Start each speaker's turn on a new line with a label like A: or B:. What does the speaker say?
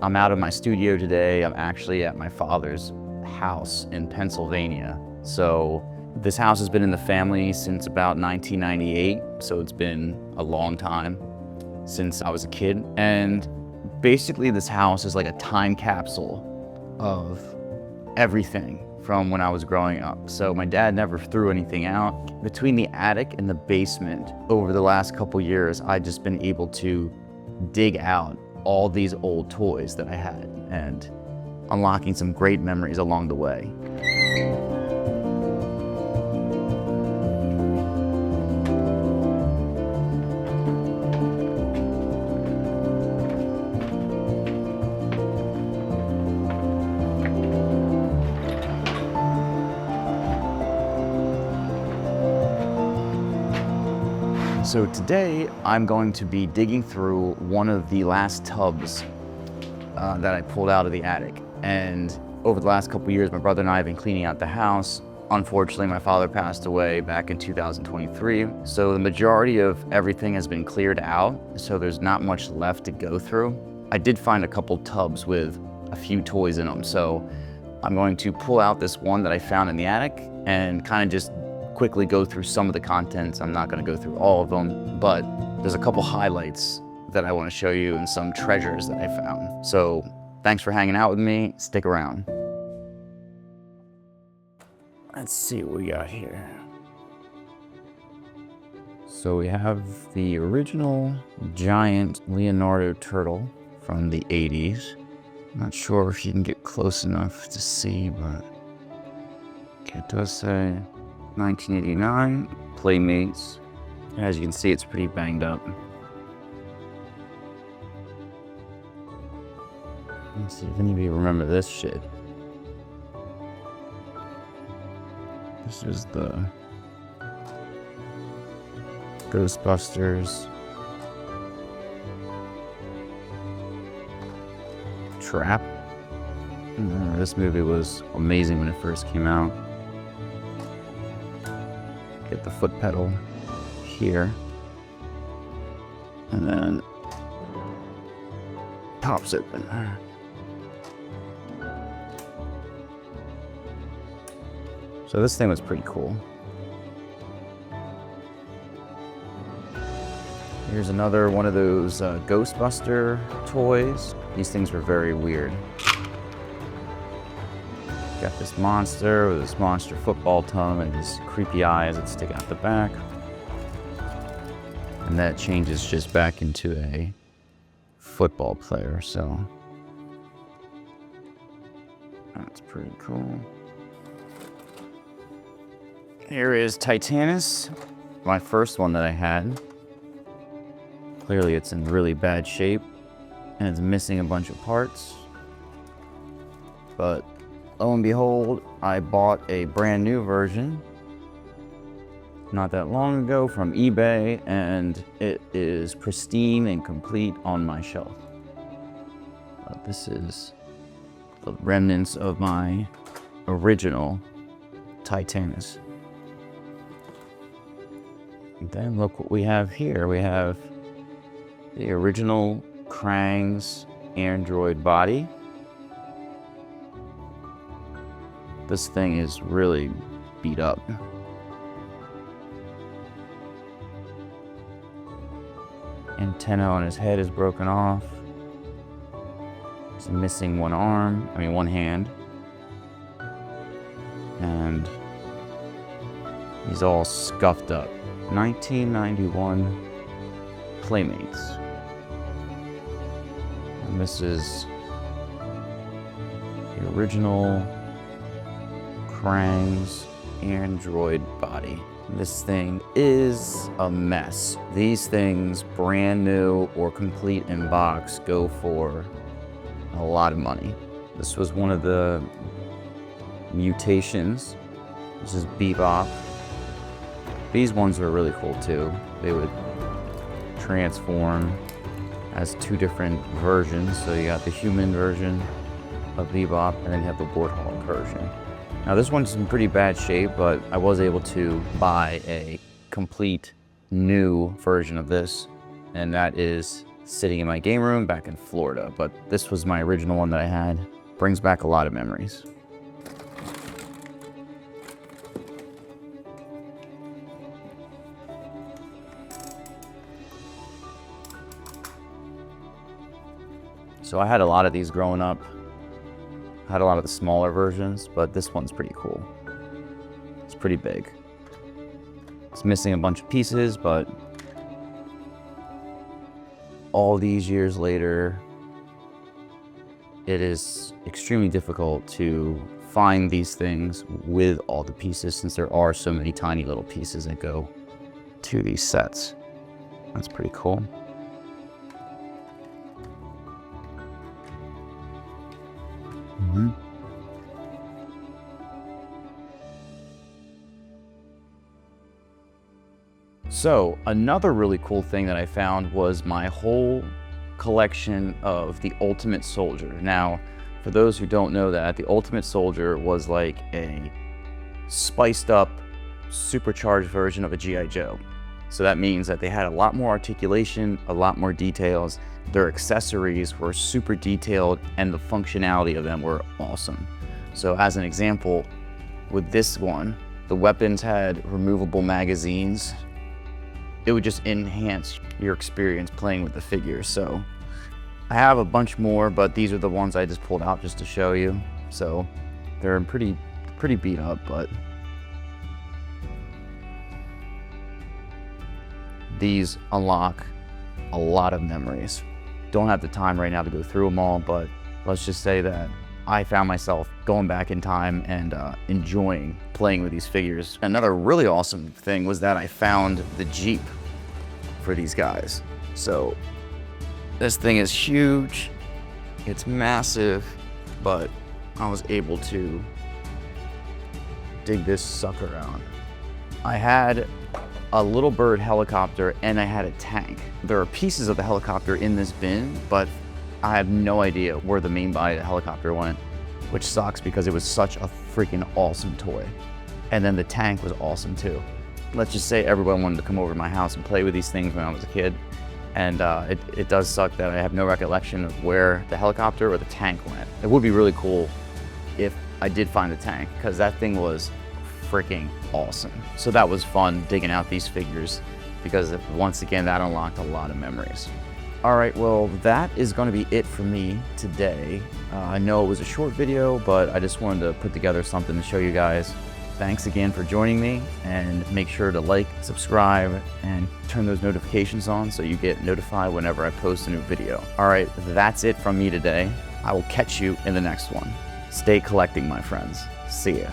A: I'm out of my studio today. I'm actually at my father's house in Pennsylvania. So this house has been in the family since about 1998. So it's been a long time since I was a kid. And basically this house is like a time capsule of everything from when I was growing up. So my dad never threw anything out. Between the attic and the basement, over the last couple years, I've just been able to dig out all these old toys that I had and unlocking some great memories along the way. So today I'm going to be digging through one of the last tubs that I pulled out of the attic. And over the last couple years, my brother and I have been cleaning out the house. Unfortunately, my father passed away back in 2023. So the majority of everything has been cleared out. So there's not much left to go through. I did find a couple tubs with a few toys in them. So I'm going to pull out this one that I found in the attic and kind of just quickly go through some of the contents. I'm not going to go through all of them, but there's a couple highlights that I want to show you and some treasures that I found. So thanks for hanging out with me. Stick around. Let's see what we got here. So we have the original giant Leonardo turtle from the 80s. Not sure if you can get close enough to see, but it does say 1989, Playmates. As you can see, it's pretty banged up. Let's see if any of you remember this shit. This is the Ghostbusters Trap. This movie was amazing when it first came out. Get the foot pedal here, and then pops open. So this thing was pretty cool. Here's another one of those Ghostbuster toys. These things were very weird. Got this monster with this monster football tongue and these creepy eyes that stick out the back. And that changes just back into a football player, so that's pretty cool. Here is Titanus, my first one that I had. Clearly it's in really bad shape and it's missing a bunch of parts. But lo and behold, I bought a brand new version not that long ago from eBay, and it is pristine and complete on my shelf. This is the remnants of my original Titanus. And then look what we have here. We have the original Krang's android body. This thing is really beat up. Antenna on his head is broken off. He's missing one hand. And he's all scuffed up. 1991 Playmates. And this is the original Krang's android body. This thing is a mess. These things, brand new or complete in box, go for a lot of money. This was one of the mutations. This is Bebop. These ones are really cool too. They would transform as two different versions. So you got the human version of Bebop, and then you have the Warthog version. Now this one's in pretty bad shape, but I was able to buy a complete new version of this, and that is sitting in my game room back in Florida, but this was my original one that I had. Brings back a lot of memories. So I had a lot of these growing up. I had a lot of the smaller versions, but this one's pretty cool. It's pretty big. It's missing a bunch of pieces, but all these years later, it is extremely difficult to find these things with all the pieces since there are so many tiny little pieces that go to these sets. That's pretty cool. So another really cool thing that I found was my whole collection of the Ultimate Soldier. Now, for those who don't know that, the Ultimate Soldier was like a spiced up, supercharged version of a G.I. Joe. So that means that they had a lot more articulation, a lot more details. Their accessories were super detailed and the functionality of them were awesome. So as an example, with this one, the weapons had removable magazines. It would just enhance your experience playing with the figures. So I have a bunch more, but these are the ones I just pulled out just to show you. So they're pretty beat up, but these unlock a lot of memories. Don't have the time right now to go through them all, but let's just say that I found myself going back in time and enjoying playing with these figures. Another really awesome thing was that I found the Jeep for these guys. So this thing is huge, it's massive, but I was able to dig this sucker out. I had a Little Bird helicopter and I had a tank. There are pieces of the helicopter in this bin, but I have no idea where the main body of the helicopter went, which sucks because it was such a freaking awesome toy. And then the tank was awesome too. Let's just say everyone wanted to come over to my house and play with these things when I was a kid. And it does suck that I have no recollection of where the helicopter or the tank went. It would be really cool if I did find the tank, because that thing was freaking awesome. So that was fun digging out these figures, because once again, that unlocked a lot of memories. All right, well, that is going to be it for me today. I know it was a short video, but I just wanted to put together something to show you guys. Thanks again for joining me, and make sure to like, subscribe, and turn those notifications on so you get notified whenever I post a new video. All right, that's it from me today. I will catch you in the next one. Stay collecting, my friends. See ya.